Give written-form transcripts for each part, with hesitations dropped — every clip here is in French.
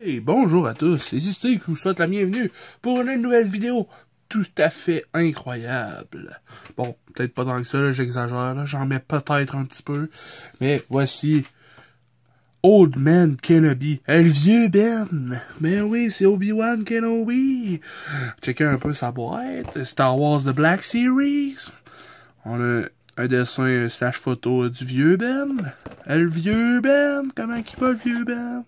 Et bonjour à tous, c'est Zisté qui vous souhaite la bienvenue pour une nouvelle vidéo tout à fait incroyable. Bon, peut-être pas tant que ça, j'exagère, j'en mets peut-être un petit peu, mais voici Old Man Kenobi, le vieux Ben. Ben oui, c'est Obi-Wan Kenobi. Checkez un peu sa boîte, Star Wars The Black Series. On a un dessin slash photo du vieux Ben. Le vieux Ben, comment il va le vieux Ben?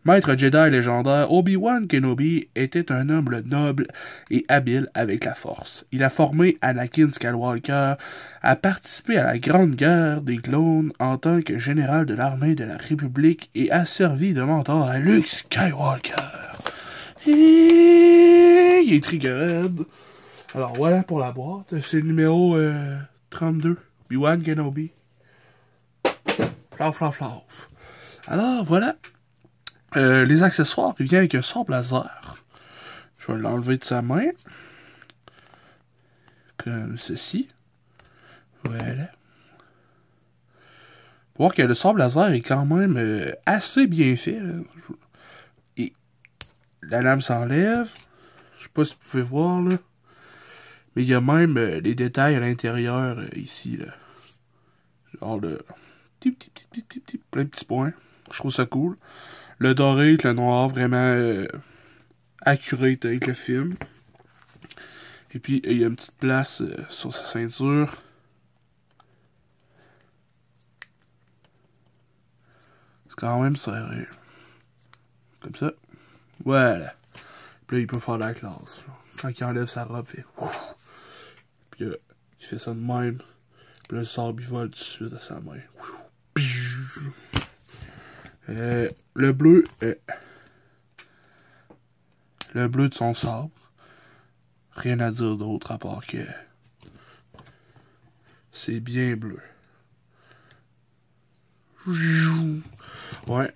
Maître Jedi légendaire, Obi-Wan Kenobi était un homme noble et habile avec la force. Il a formé Anakin Skywalker, a participé à la Grande Guerre des clones en tant que général de l'armée de la République et a servi de mentor à Luke Skywalker. Il est triggered. Alors voilà pour la boîte, c'est le numéro 32, Obi-Wan Kenobi. Flauf, flauf, flauf. Alors voilà. Les accessoires, il vient avec un sabre laser. Je vais l'enlever de sa main. Comme ceci. Voilà. Pour voir que le sabre laser est quand même assez bien fait. Là. Et la lame s'enlève. Je sais pas si vous pouvez voir là. Mais il y a même les détails à l'intérieur ici. Là. Genre de plein de petits points. Je trouve ça cool. Le doré avec le noir, vraiment accurate avec le film. Et puis, il y a une petite place sur sa ceinture. C'est quand même serré. Comme ça. Voilà. Puis là, il peut faire la classe. Là. Quand il enlève sa robe, il fait ouf. Puis là, il fait ça de même. Puis là, le sabre, il vole tout de suite à sa main. Le bleu... le bleu de son sabre. Rien à dire d'autre à part que c'est bien bleu. Ouais.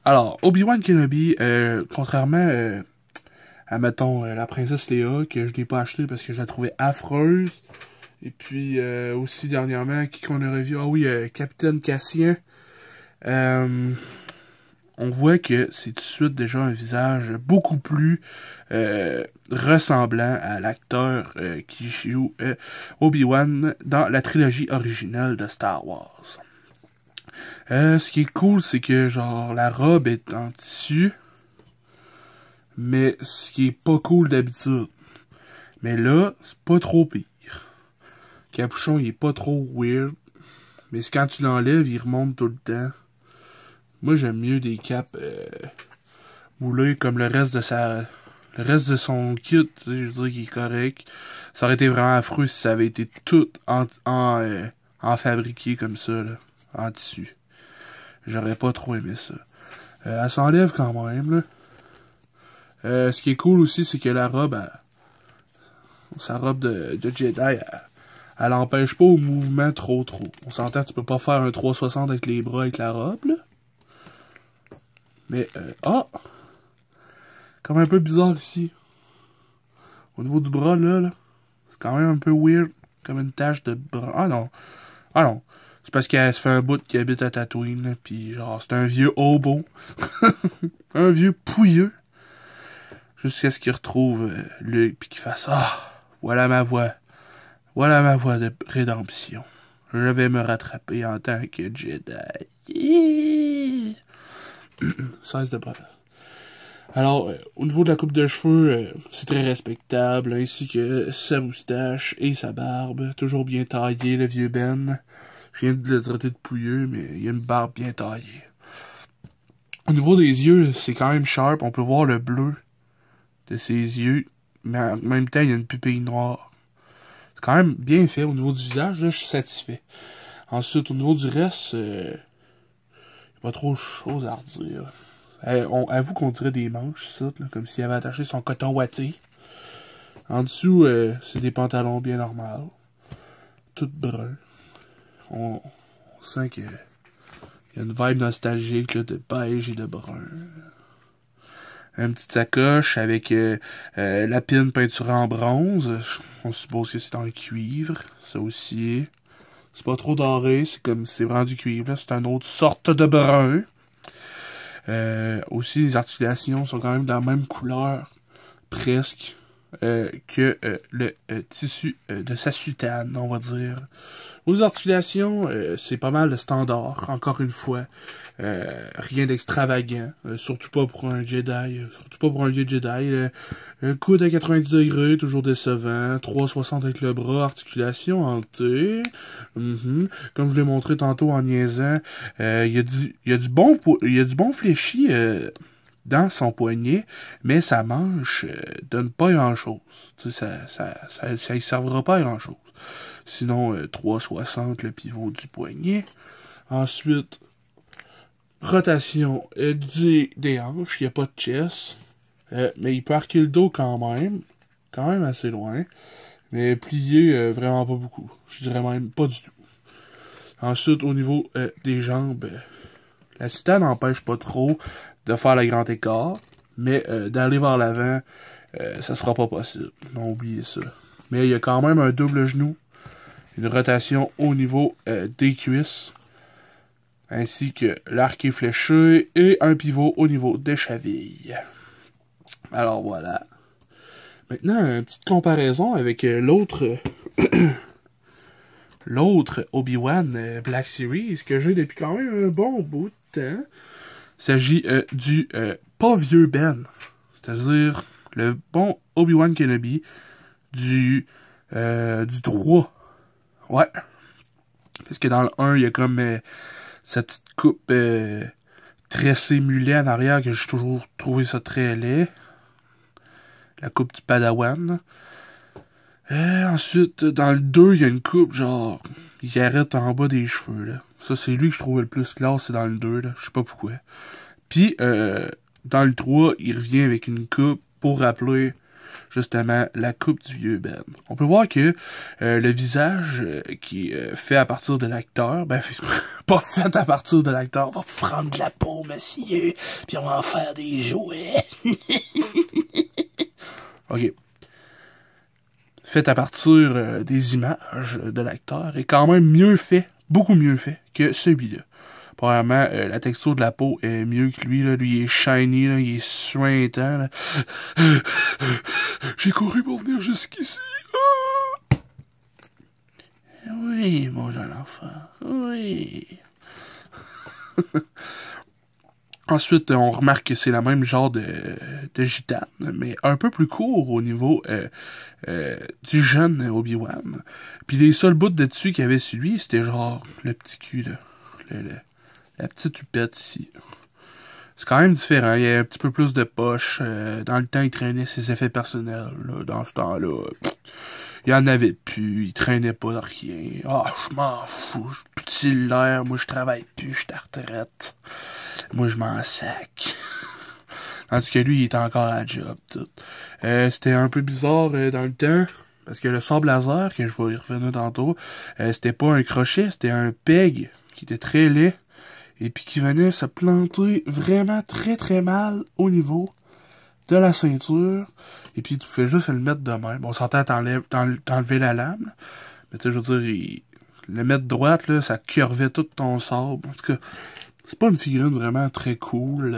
Alors, Obi-Wan Kenobi, contrairement à, mettons, la princesse Léa, que je n'ai pas acheté parce que je la trouvais affreuse. Et puis, aussi, dernièrement, qui qu'on aurait vu? Ah oui, Capitaine Cassien. On voit que c'est tout de suite déjà un visage beaucoup plus ressemblant à l'acteur qui joue Obi-Wan dans la trilogie originale de Star Wars. Ce qui est cool, c'est que genre la robe est en tissu, mais ce qui est pas cool d'habitude. Mais là, c'est pas trop pire. Le capuchon, il est pas trop weird, mais quand tu l'enlèves, il remonte tout le temps. Moi, j'aime mieux des capes moulées comme le reste de son kit. Je veux dire qu'il est correct. Ça aurait été vraiment affreux si ça avait été tout en fabriqué comme ça, là, en tissu. J'aurais pas trop aimé ça. Elle s'enlève quand même, là. Ce qui est cool aussi, c'est que la robe, sa robe de Jedi, elle empêche pas au mouvement trop. On s'entend, tu peux pas faire un 360 avec les bras avec la robe, là. Mais, comme un peu bizarre ici. Au niveau du bras, là, c'est quand même un peu weird. Comme une tache de bras. Ah non. C'est parce qu'elle se fait un bout qui habite à Tatooine, là, pis genre, c'est un vieux hobo. Un vieux pouilleux. Jusqu'à ce qu'il retrouve Luke, pis qu'il fasse « Ah, voilà ma voie. Voilà ma voie de rédemption. Je vais me rattraper en tant que Jedi. » 16 de bras. Alors, au niveau de la coupe de cheveux, c'est très respectable, ainsi que sa moustache et sa barbe, toujours bien taillée, le vieux Ben. Je viens de le traiter de pouilleux, mais il a une barbe bien taillée. Au niveau des yeux, c'est quand même sharp, on peut voir le bleu de ses yeux, mais en même temps, il y a une pupille noire. C'est quand même bien fait au niveau du visage, là, je suis satisfait. Ensuite, au niveau du reste, pas trop de choses à redire. On avoue qu'on dirait des manches, ça, là, comme s'il avait attaché son coton ouaté. En dessous, c'est des pantalons bien normaux. Tout brun. On sent qu'il y a une vibe nostalgique là, de beige et de brun. Une petite sacoche avec la pine peinturée en bronze. On suppose que c'est en cuivre. Ça aussi. C'est pas trop doré, c'est comme c'est vraiment du cuivre, là. C'est une autre sorte de brun. Aussi, les articulations sont quand même de la même couleur, presque, que le tissu de sa soutane, on va dire. Aux articulations, c'est pas mal le standard, encore une fois. Rien d'extravagant, surtout pas pour un Jedi, surtout pas pour un vieux Jedi. Coude à 90 degrés, toujours décevant, 360 avec le bras, articulation en T. Comme je l'ai montré tantôt en niaisant, il y a du bon fléchi dans son poignet, mais sa manche donne pas grand-chose. Tu sais, ça y servira pas à grand-chose. Sinon, 360 le pivot du poignet. Ensuite, rotation des hanches. Il n'y a pas de chest. Mais il peut arquer le dos quand même assez loin. Mais plier vraiment pas beaucoup. Je dirais même pas du tout. Ensuite, au niveau des jambes, la citane n'empêche pas trop de faire le grand écart. Mais d'aller vers l'avant, ça sera pas possible. Non, oubliez ça. Mais il y a quand même un double genou. Une rotation au niveau des cuisses, ainsi que l'arc est fléché et un pivot au niveau des chevilles. Alors voilà. Maintenant, une petite comparaison avec l'autre Obi-Wan Black Series que j'ai depuis quand même un bon bout de temps. Il s'agit du pas vieux Ben, c'est-à-dire le bon Obi-Wan Kenobi du 3. Ouais. Parce que dans le 1, il y a comme sa petite coupe tressée mulet en arrière que j'ai toujours trouvé ça très laid. La coupe du Padawan. Ensuite, dans le 2, il y a une coupe genre il arrête en bas des cheveux là. Ça, c'est lui que je trouvais le plus classe, c'est dans le 2 là. Je sais pas pourquoi. Puis dans le 3, il revient avec une coupe pour rappeler justement la coupe du vieux Ben. On peut voir que le visage qui est fait à partir de l'acteur, ben pas fait à partir de l'acteur, on va prendre de la peau, monsieur, puis on va en faire des jouets. Ok. Fait à partir des images de l'acteur est quand même mieux fait, beaucoup mieux fait que celui-là. Probablement, la texture de la peau est mieux que lui, là. Lui, il est shiny, là. Il est suintant, là. J'ai couru pour venir jusqu'ici. Ah! Oui, mon jeune enfant. Oui. Ensuite, on remarque que c'est la même genre de gitane, mais un peu plus court au niveau du jeune Obi-Wan. Puis les seuls bouts de dessus qu'il y avait sur lui, c'était genre le petit cul, là. La petite hupette ici. C'est quand même différent. Il y a un petit peu plus de poche. Dans le temps, il traînait ses effets personnels. Là. Dans ce temps-là, il y en avait plus. Il traînait pas de rien. Ah, je m'en fous. Je suis plus de cellulaire. Moi, je travaille plus. Je suis à retraite. Moi, je m'en sac. Tandis que lui, il était encore à la job. Tout. C'était un peu bizarre dans le temps. Parce que le sable laser, que je vais y revenir tantôt, c'était pas un crochet, c'était un peg qui était très laid. Et puis qui venait se planter vraiment très très mal au niveau de la ceinture. Et puis tu fais juste le mettre de même. Bon, on s'entend t'enlever la lame. Mais tu sais, je veux dire, le mettre droite, là, ça curvait tout ton sable. En tout cas, c'est pas une figurine vraiment très cool.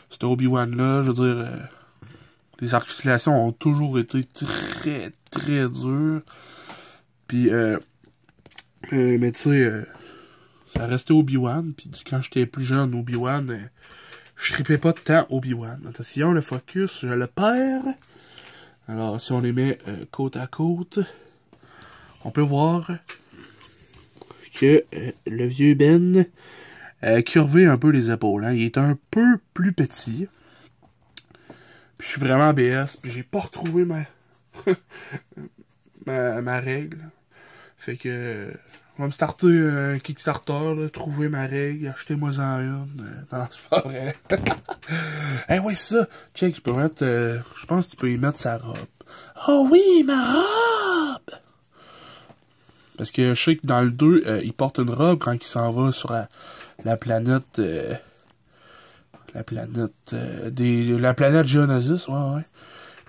Cet Obi-Wan-là, je veux dire, les articulations ont toujours été très très dures. Puis, mais tu sais, ça restait Obi-Wan, puis quand j'étais plus jeune, Obi-Wan, je tripais pas tant Obi-Wan. Attention, le focus, je le perds. Alors, si on les met côte à côte, on peut voir que le vieux Ben a curvé un peu les épaules. Hein. Il est un peu plus petit. Puis je suis vraiment BS, puis j'ai pas retrouvé ma règle. Fait que... on va me starter un Kickstarter, là, trouver ma règle, achetez-moi-en une. Non, c'est pas vrai. Eh oui, c'est ça. Check, tu peux mettre... je pense que tu peux y mettre sa robe. Oh oui, ma robe! Parce que je sais que dans le 2, il porte une robe quand il s'en va sur la planète... la planète Geonosis, ouais.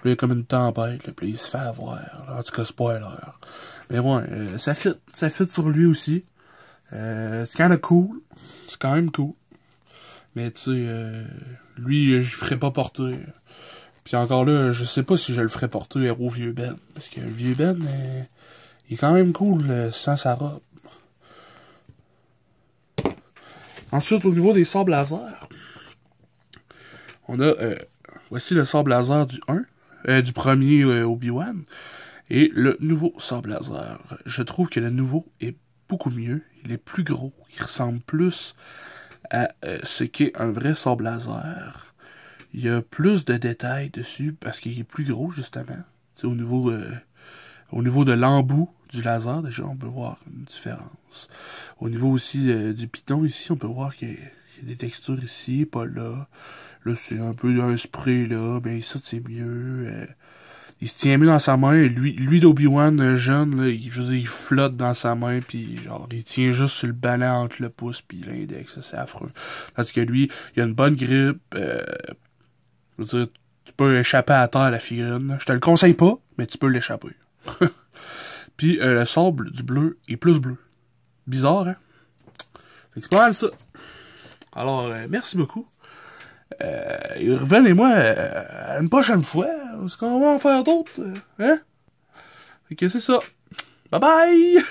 Puis il y a comme une tempête, là, puis il se fait avoir. Là. En tout cas, spoiler. Mais ouais, ça fit sur lui aussi. C'est quand même cool. C'est quand même cool. Mais tu sais, lui, je ferais pas porter. Puis encore là, je sais pas si je le ferais porter au vieux Ben. Parce que le vieux Ben, il est quand même cool sans sa robe. Ensuite, au niveau des sabres laser, on a, voici le sabre laser du 1, du premier Obi-Wan, et le nouveau sabre laser. Je trouve que le nouveau est beaucoup mieux, il est plus gros, il ressemble plus à ce qu'est un vrai sabre laser. Il y a plus de détails dessus, parce qu'il est plus gros, justement. C'est au niveau de l'embout du laser, déjà, on peut voir une différence. Au niveau aussi du piton, ici, on peut voir qu'il y a des textures ici, pas là. Là, c'est un peu d'un spray, là. Ben, ça, c'est mieux. Il se tient mieux dans sa main. Lui d'Obi-Wan, jeune, là, je veux dire, il flotte dans sa main, puis genre, il tient juste sur le ballon entre le pouce puis l'index. C'est affreux. Parce que lui, il a une bonne grippe. Je veux dire, tu peux échapper à terre à la figurine. Je te le conseille pas, mais tu peux l'échapper. Puis le sable du bleu est plus bleu. Bizarre, hein? C'est pas mal ça. Alors, merci beaucoup. Et revenez-moi une prochaine fois. Est-ce qu'on va en faire d'autres? Hein? Fait que c'est ça. Bye bye!